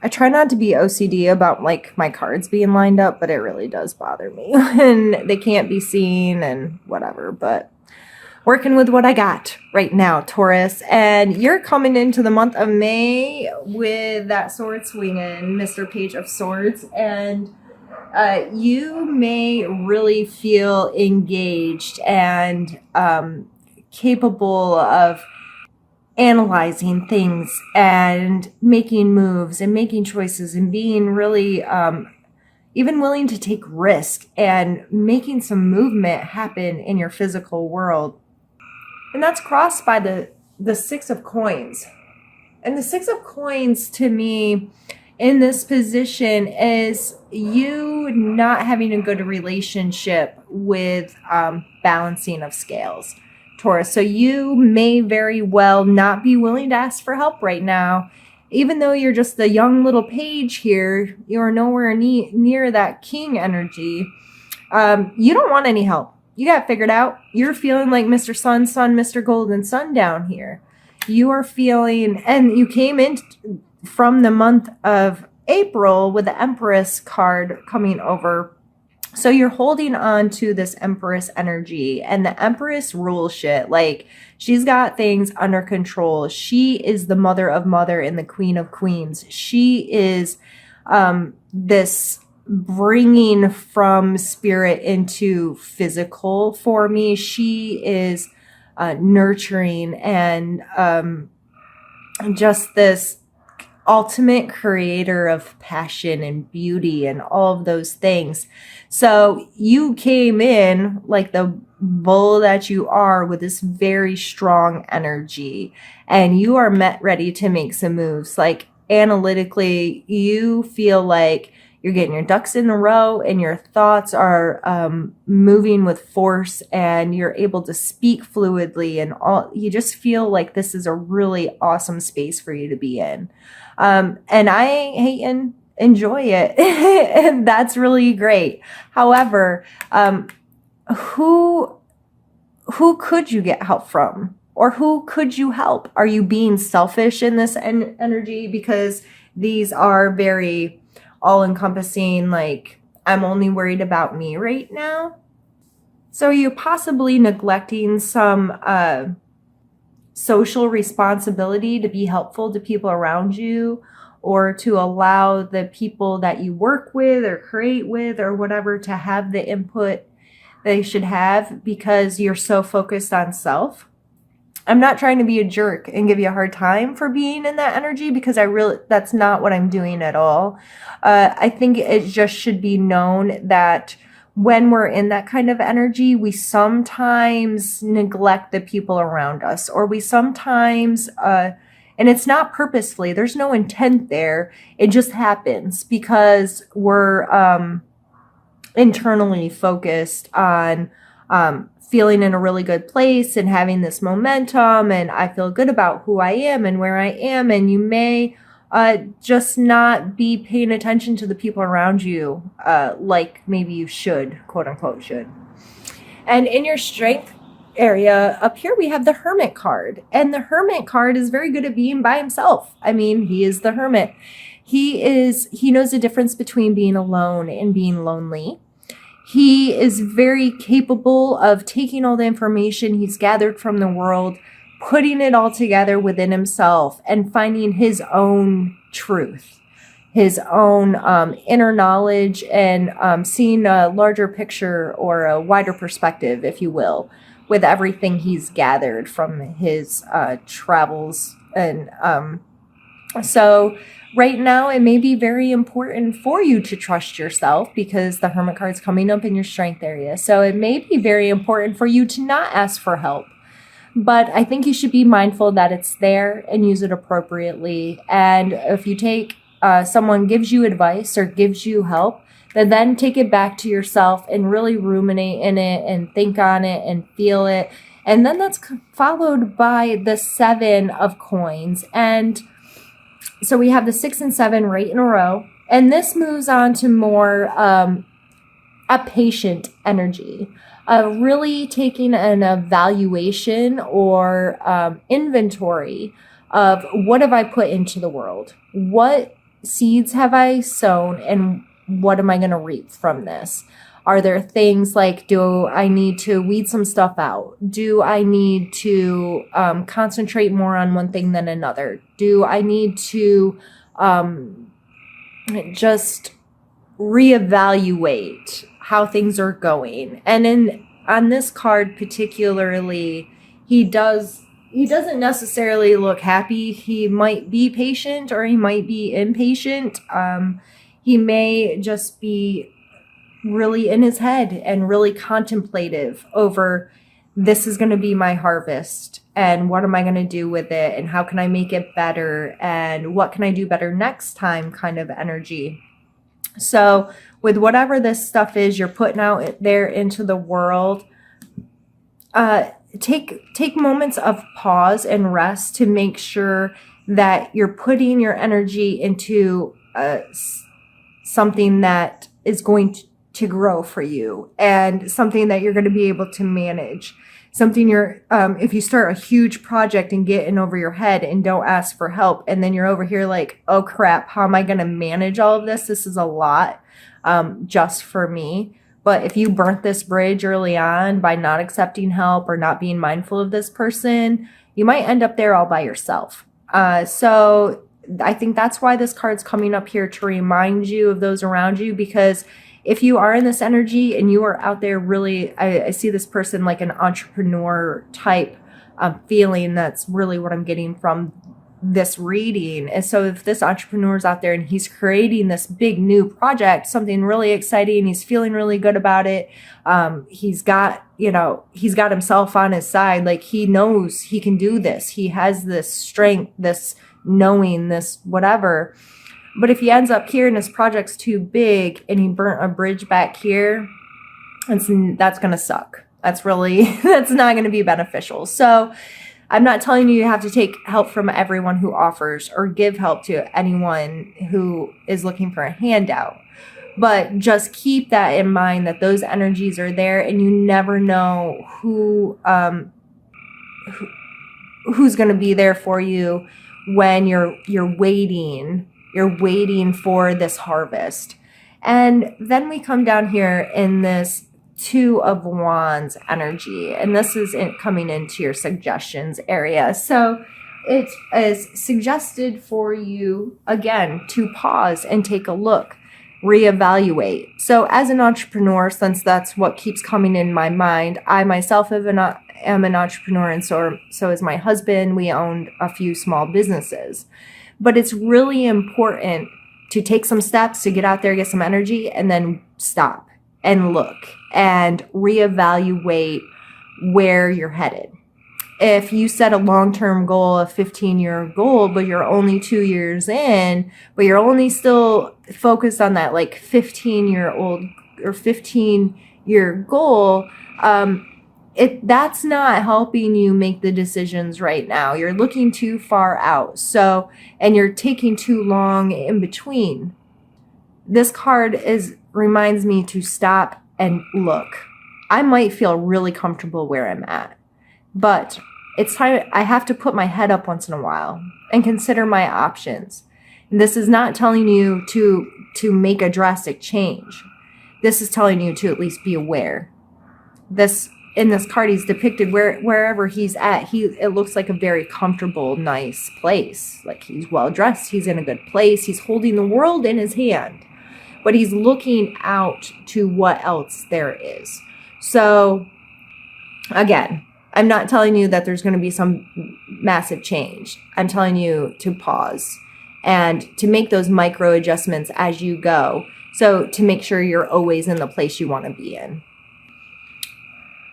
I try not to be OCD about like my cards being lined up, but it really does bother me when they can't be seen and whatever. But working with what I got right now, Taurus. And you're coming into the month of May with that sword swinging, Mr. Page of Swords. And you may really feel engaged and capable of analyzing things and making moves and making choices and being really even willing to take risk and making some movement happen in your physical world. And that's crossed by the Six of Coins. And the Six of Coins to me in this position is you not having a good relationship with balancing of scales, Taurus. So you may very well not be willing to ask for help right now. Even though you're just a young little page here, you're nowhere near that king energy. You don't want any help. You got it figured out. You're feeling like Mr. Sun, Mr. Golden Sun down here. You are feeling, and you came in from the month of April with the Empress card coming over. So you're holding on to this Empress energy, and the Empress rules shit. Like, she's got things under control. She is the mother of mother and the queen of queens. She is this bringing from spirit into physical for me. She is nurturing and just this ultimate creator of passion and beauty and all of those things. So you came in like the bull that you are with this very strong energy, and you are ready to make some moves. Like analytically, you feel like you're getting your ducks in a row and your thoughts are moving with force, and you're able to speak fluidly, and all. You just feel like this is a really awesome space for you to be in. And I hate and enjoy it. And that's really great. However, who could you get help from? Or who could you help? Are you being selfish in this energy? Because these are very all-encompassing, like, I'm only worried about me right now. So you're possibly neglecting some social responsibility to be helpful to people around you, or to allow the people that you work with or create with or whatever to have the input they should have, because you're so focused on self. I'm not trying to be a jerk and give you a hard time for being in that energy, because that's not what I'm doing at all. I think it just should be known that when we're in that kind of energy, we sometimes neglect the people around us, or we sometimes, and it's not purposefully, there's no intent there. It just happens because we're internally focused on feeling in a really good place and having this momentum, and I feel good about who I am and where I am, and you may just not be paying attention to the people around you like maybe you should, quote unquote should. And in your strength area up here, we have the Hermit card, and the Hermit card is very good at being by himself. I mean, he is the Hermit. He knows the difference between being alone and being lonely. He is very capable of taking all the information he's gathered from the world, putting it all together within himself, and finding his own truth, his own inner knowledge, and seeing a larger picture or a wider perspective, if you will, with everything he's gathered from his travels. And so right now, it may be very important for you to trust yourself, because the Hermit card is coming up in your strength area. So it may be very important for you to not ask for help. But I think you should be mindful that it's there and use it appropriately. And if you take, someone gives you advice or gives you help, then take it back to yourself and really ruminate in it and think on it and feel it. And then that's followed by the 7 of coins. And so we have the 6 and 7 right in a row. And this moves on to more a patient energy. Really taking an evaluation or inventory of what have I put into the world? What seeds have I sown, and what am I going to reap from this? Are there things like, do I need to weed some stuff out? Do I need to concentrate more on one thing than another? Do I need to just reevaluate how things are going? And on this card particularly, he doesn't necessarily look happy. He might be patient or he might be impatient. He may just be really in his head and really contemplative over, this is going to be my harvest and what am I going to do with it and how can I make it better and what can I do better next time kind of energy. So with whatever this stuff is you're putting out there into the world, take moments of pause and rest to make sure that you're putting your energy into something that is going to grow for you and something that you're going to be able to manage. Something if you start a huge project and get in over your head and don't ask for help, and then you're over here like, oh crap, how am I going to manage all of this? This is a lot just for me. But if you burnt this bridge early on by not accepting help or not being mindful of this person, you might end up there all by yourself. So I think that's why this card's coming up here, to remind you of those around you, because if you are in this energy and you are out there really, I see this person like an entrepreneur type feeling. That's really what I'm getting from this reading. And so if this entrepreneur is out there and he's creating this big new project, something really exciting, he's feeling really good about it. He's got himself on his side. Like, he knows he can do this. He has this strength, this knowing, this whatever. But if he ends up here and his project's too big and he burnt a bridge back here, that's going to suck. That's not going to be beneficial. So I'm not telling you have to take help from everyone who offers or give help to anyone who is looking for a handout. But just keep that in mind, that those energies are there and you never know who's going to be there for you when you're waiting for this harvest. And then we come down here in this Two of Wands energy, and this is coming into your suggestions area. So it is suggested for you, again, to pause and take a look, reevaluate. So as an entrepreneur, since that's what keeps coming in my mind, I myself am an entrepreneur, and so is my husband. We owned a few small businesses. But it's really important to take some steps to get out there, get some energy, and then stop and look and reevaluate where you're headed. If you set a long-term goal, a 15-year goal, but you're only 2 years in, but you're only still focused on that like 15-year-old or 15-year goal, that's not helping you make the decisions right now. You're looking too far out. So, and you're taking too long in between. This card reminds me to stop and look. I might feel really comfortable where I'm at, but it's time. I have to put my head up once in a while and consider my options. And this is not telling you to make a drastic change. This is telling you to at least be aware. In this card, he's depicted wherever he's at. It looks like a very comfortable, nice place. Like, he's well dressed. He's in a good place. He's holding the world in his hand, but he's looking out to what else there is. So again, I'm not telling you that there's going to be some massive change. I'm telling you to pause and to make those micro adjustments as you go. So to make sure you're always in the place you want to be in.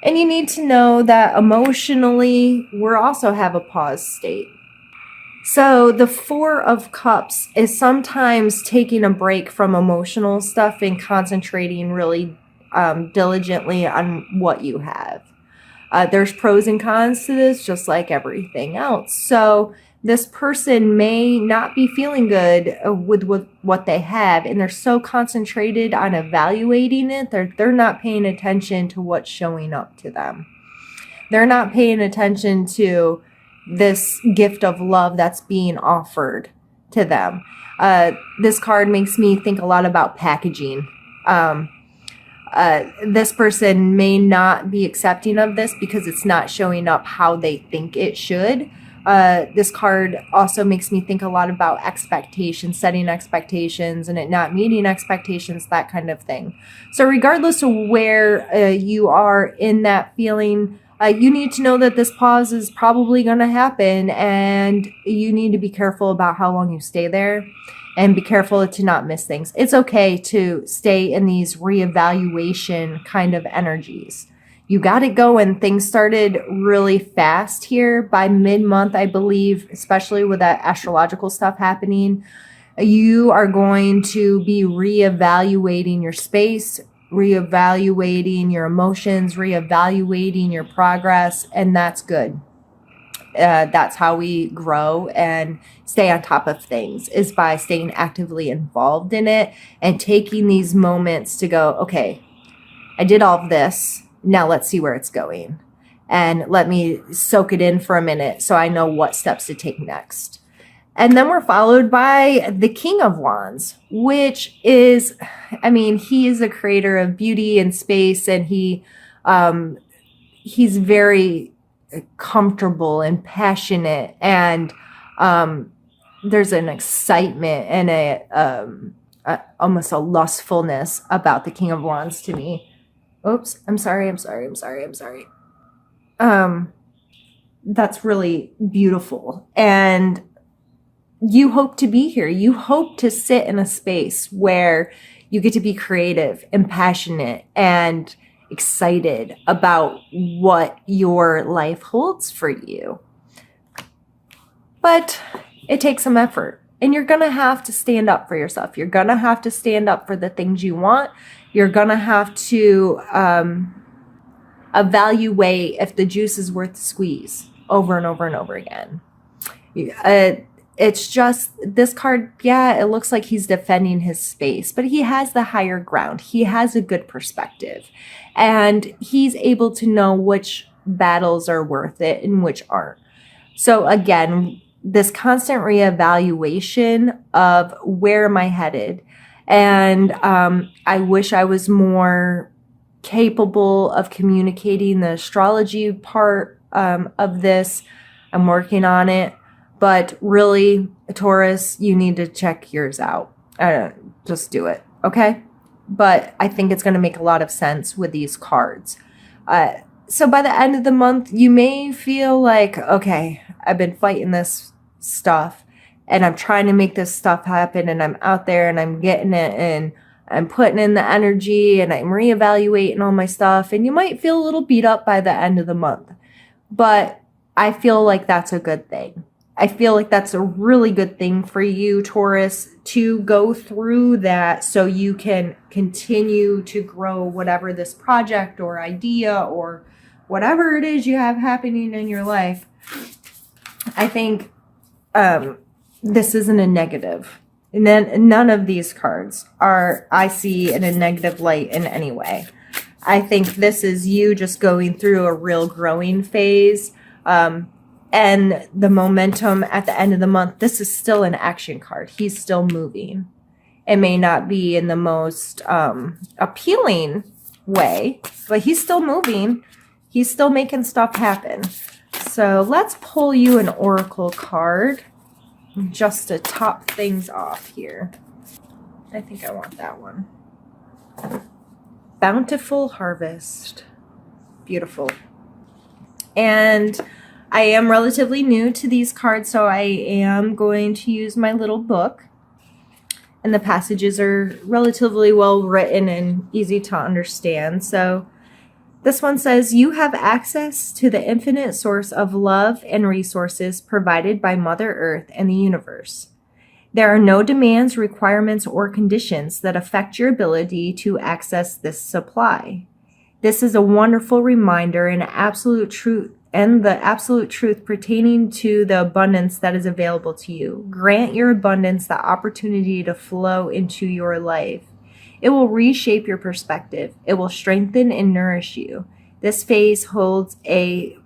And you need to know that emotionally, we also have a pause state. So the Four of Cups is sometimes taking a break from emotional stuff and concentrating really diligently on what you have. There's pros and cons to this, just like everything else. So this person may not be feeling good with what they have, and they're so concentrated on evaluating it, they're not paying attention to what's showing up to them. They're not paying attention to this gift of love that's being offered to them. This card makes me think a lot about packaging. This person may not be accepting of this because it's not showing up how they think it should. This card also makes me think a lot about expectations, setting expectations and it not meeting expectations, that kind of thing. So regardless of where you are in that feeling, you need to know that this pause is probably going to happen, and you need to be careful about how long you stay there and be careful to not miss things. It's okay to stay in these reevaluation kind of energies. You got it going. Things started really fast here by mid-month, I believe, especially with that astrological stuff happening. You are going to be reevaluating your space, reevaluating your emotions, reevaluating your progress, and that's good. That's how we grow and stay on top of things, is by staying actively involved in it and taking these moments to go, okay, I did all of this. Now let's see where it's going. And let me soak it in for a minute so I know what steps to take next. And then we're followed by the King of Wands, which is, I mean, he is the creator of beauty and space, and he's very comfortable and passionate, and there's an excitement and a almost a lustfulness about the King of Wands to me. Oops, I'm sorry. That's really beautiful. And you hope to be here. You hope to sit in a space where you get to be creative and passionate and excited about what your life holds for you. But it takes some effort, and you're going to have to stand up for yourself. You're going to have to stand up for the things you want. You're going to have to evaluate if the juice is worth the squeeze over and over and over again. It's just this card, yeah, it looks like he's defending his space, but he has the higher ground. He has a good perspective, and he's able to know which battles are worth it and which aren't. So again, this constant reevaluation of where am I headed? And I wish I was more capable of communicating the astrology part of this. I'm working on it. But really, Taurus, you need to check yours out. Just do it, okay? But I think it's going to make a lot of sense with these cards. So by the end of the month, you may feel like, okay, I've been fighting this stuff, and I'm trying to make this stuff happen, and I'm out there, and I'm getting it, and I'm putting in the energy, and I'm reevaluating all my stuff, and you might feel a little beat up by the end of the month. But I feel like that's a good thing. I feel like that's a really good thing for you, Taurus, to go through that so you can continue to grow whatever this project or idea or whatever it is you have happening in your life. I think this isn't a negative. And then none of these cards are, I see, in a negative light in any way. I think this is you just going through a real growing phase. And the momentum at the end of the month, this is still an action card. He's still moving. It may not be in the most appealing way, but he's still moving. He's still making stuff happen. So let's pull you an oracle card just to top things off here. I think I want that one. Bountiful Harvest. Beautiful. And I am relatively new to these cards, so I am going to use my little book. And the passages are relatively well written and easy to understand. So this one says, you have access to the infinite source of love and resources provided by Mother Earth and the universe. There are no demands, requirements, or conditions that affect your ability to access this supply. This is a wonderful reminder and the absolute truth pertaining to the abundance that is available to you. Grant your abundance the opportunity to flow into your life. It will reshape your perspective. It will strengthen and nourish you. This phase holds a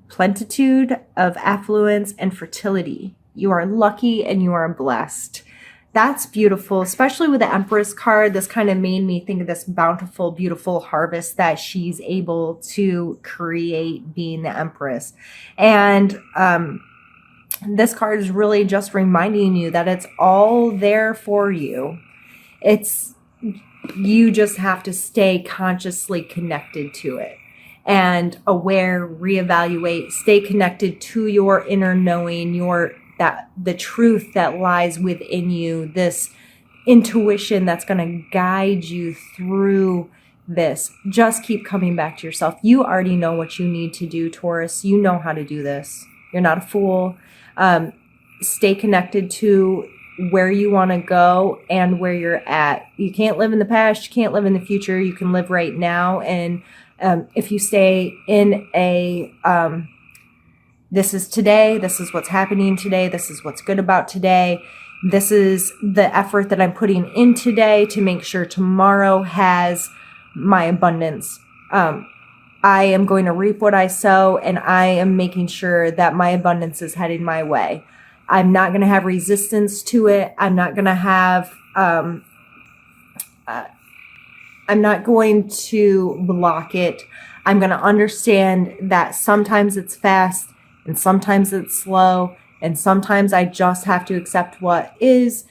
plenitude of affluence and fertility. You are lucky and you are blessed. That's beautiful, especially with the Empress card. This kind of made me think of this bountiful, beautiful harvest that she's able to create being the Empress. And this card is really just reminding you that it's all there for you. You just have to stay consciously connected to it and aware, reevaluate, stay connected to your inner knowing, the truth that lies within you, this intuition that's going to guide you through this. Just keep coming back to yourself. You already know what you need to do, Taurus. You know how to do this. You're not a fool. Stay connected to where you want to go and where you're at. You can't live in the past. You can't live in the future. You can live right now. And if you stay in this is today, this is what's happening today, this is what's good about today, this is the effort that I'm putting in today to make sure tomorrow has my abundance. I am going to reap what I sow, and I am making sure that my abundance is heading my way. I'm not going to have resistance to it. I'm not going to have, I'm not going to block it. I'm going to understand that sometimes it's fast and sometimes it's slow, and sometimes I just have to accept what is